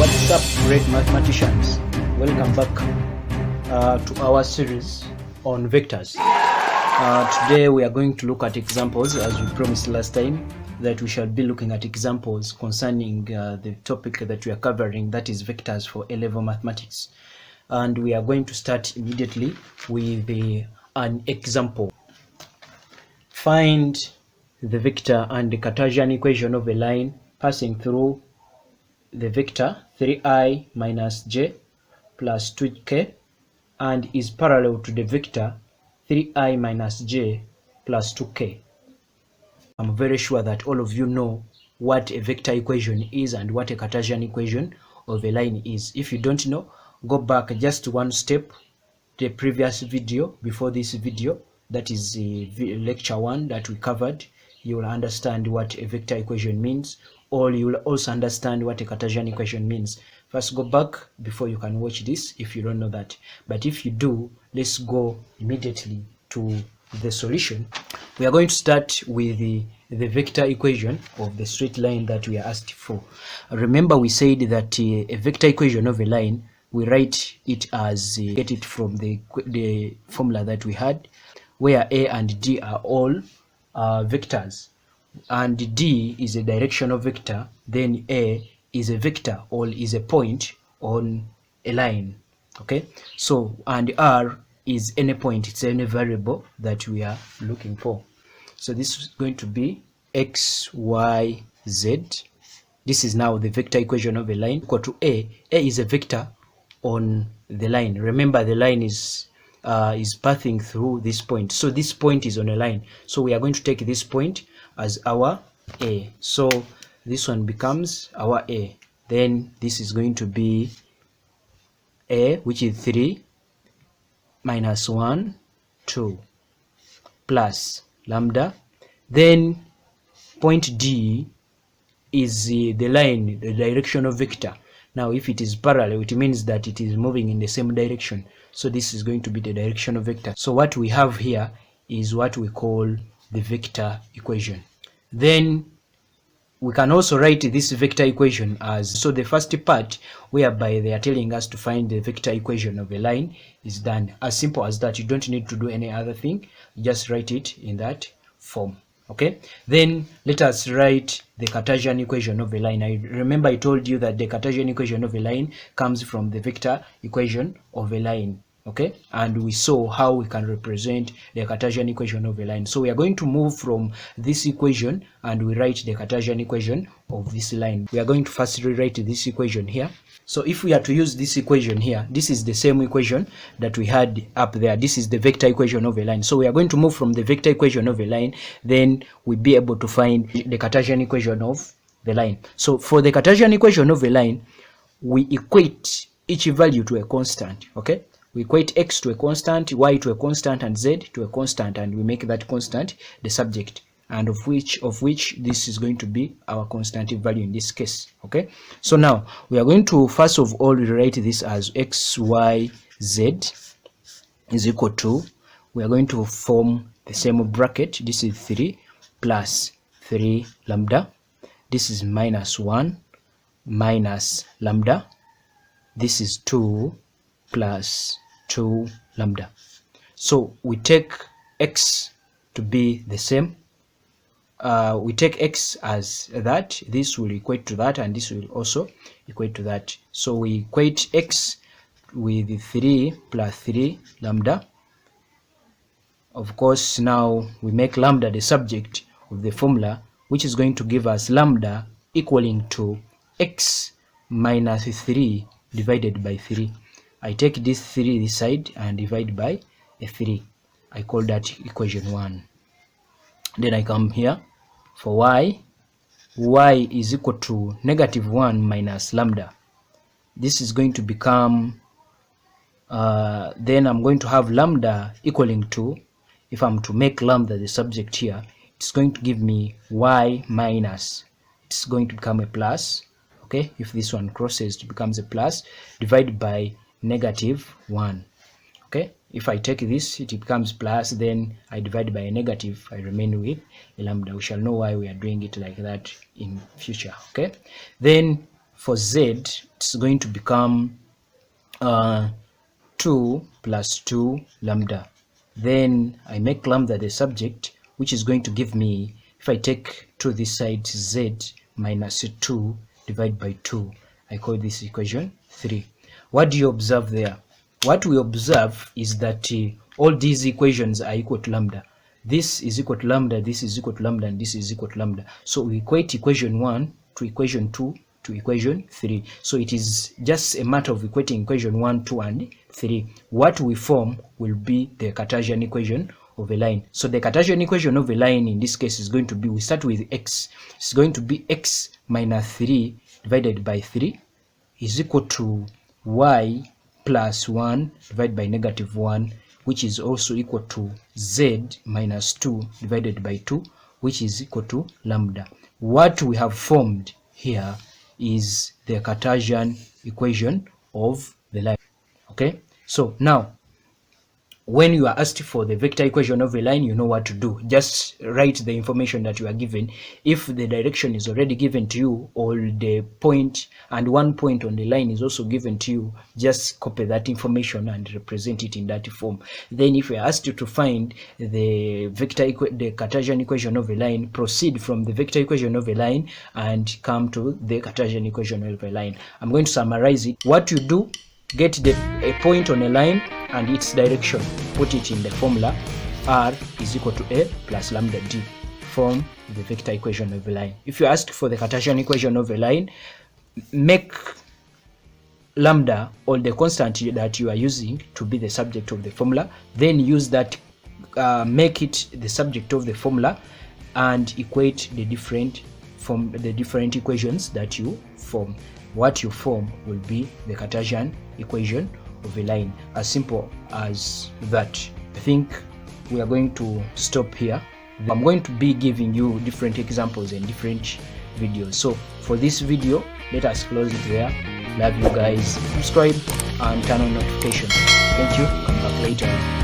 What's up, great mathematicians? Welcome back to our series on vectors. Today we are going to look at examples, as we promised last time, that we shall be looking at examples concerning the topic that we are covering, that is vectors for A-level mathematics. And we are going to start immediately with an example. Find the vector and the Cartesian equation of a line passing through the vector 3i minus j plus 2k and is parallel to the vector 3i minus j plus 2k. I'm very sure that all of you know what a vector equation is and what a Cartesian equation of a line is. If you don't know, go back just one step, the previous video before this video, that is lecture 1 that we covered. You will understand what a vector equation means, or you will also understand what a Cartesian equation means. First, go back before you can watch this if you don't know that. But if you do, let's go immediately to the solution. We are going to start with the vector equation of the straight line that we are asked for. Remember, we said that a vector equation of a line, we write it as get it from the formula that we had, where a and d are all vectors, and d is a directional vector, then a is a vector or is a point on a line. Okay, so and r is any point, it's any variable that we are looking for. So this is going to be x, y, z. This is now the vector equation of a line equal to a. A is a vector on the line. Remember, the line is passing through this point, so this point is on a line, so we are going to take this point as our a. So this one becomes our a. Then this is going to be a, which is 3 minus 1, 2 plus lambda. Then point D is the line, the directional vector. Now if it is parallel, it means that it is moving in the same direction, so this is going to be the directional vector. So what we have here is what we call the vector equation. Then we can also write this vector equation as, so the first part whereby they are telling us to find the vector equation of a line is done. As simple as that. You don't need to do any other thing, just write it in that form. Okay, then let us write the Cartesian equation of a line. I remember I told you that the Cartesian equation of a line comes from the vector equation of a line. Okay, and we saw how we can represent the Cartesian equation of a line. So we are going to move from this equation and we write the Cartesian equation of this line. We are going to first rewrite this equation here. So if we are to use this equation here, this is the same equation that we had up there. This is the vector equation of a line. So we are going to move from the vector equation of a line, then we'll be able to find the Cartesian equation of the line. So for the Cartesian equation of a line, we equate each value to a constant. Okay, we equate x to a constant, y to a constant, and z to a constant, and we make that constant the subject, and of which this is going to be our constant value in this case. Okay, so now we are going to first of all rewrite this as x, y, z is equal to, we are going to form the same bracket. This is 3 plus 3 lambda. This is minus 1 minus lambda. This is 2 plus 2 lambda. So we take x to be the same. We take x as that, this will equate to that, and this will also equate to that. So we equate x with 3 plus 3 lambda. Of course, now we make lambda the subject of the formula, which is going to give us lambda equaling to x minus 3 divided by 3. I take this 3 this side and divide by a 3. I call that equation 1. Then I come here for y is equal to negative 1 minus lambda. This is going to become, then I'm going to have lambda equaling to, if I'm to make lambda the subject here, it's going to give me y minus, it's going to become a plus. Okay, if this one crosses, it becomes a plus, divided by negative 1. Okay, if I take this, it becomes plus, then I divide by a negative, I remain with a lambda. We shall know why we are doing it like that in future. Okay, then for z, it's going to become 2 plus 2 lambda. Then I make lambda the subject, which is going to give me, if I take to this side, z minus 2 divided by 2. I call this equation 3. What do you observe there? What we observe is that all these equations are equal to lambda. This is equal to lambda, this is equal to lambda, and this is equal to lambda. So we equate equation 1 to equation 2 to equation 3. So it is just a matter of equating equation 1, 2, and 3. What we form will be the Cartesian equation of a line. So the Cartesian equation of a line in this case is going to be, we start with x. It's going to be x minus 3 divided by 3 is equal to y plus 1 divided by negative 1, which is also equal to z minus 2 divided by 2, which is equal to lambda. What we have formed here is the Cartesian equation of the line. Okay, so now when you are asked for the vector equation of a line, you know what to do. Just write the information that you are given. If the direction is already given to you, or the point and one point on the line is also given to you, just copy that information and represent it in that form. Then if we are asked you to find the Cartesian equation of a line, proceed from the vector equation of a line and come to the Cartesian equation of a line. I'm going to summarize it. What you do, get a point on a line and its direction, put it in the formula r is equal to a plus lambda d, form the vector equation of a line. If you ask for the Cartesian equation of a line, make lambda, or the constant that you are using, to be the subject of the formula, then use that, make it the subject of the formula, and equate the different equations that you form. What you form will be the Cartesian equation of a line. As simple as that. I think we are going to stop here. I'm going to be giving you different examples and different videos. So for this video, let us close it there. Love you guys. Subscribe and turn on notifications. Thank you. Come back later.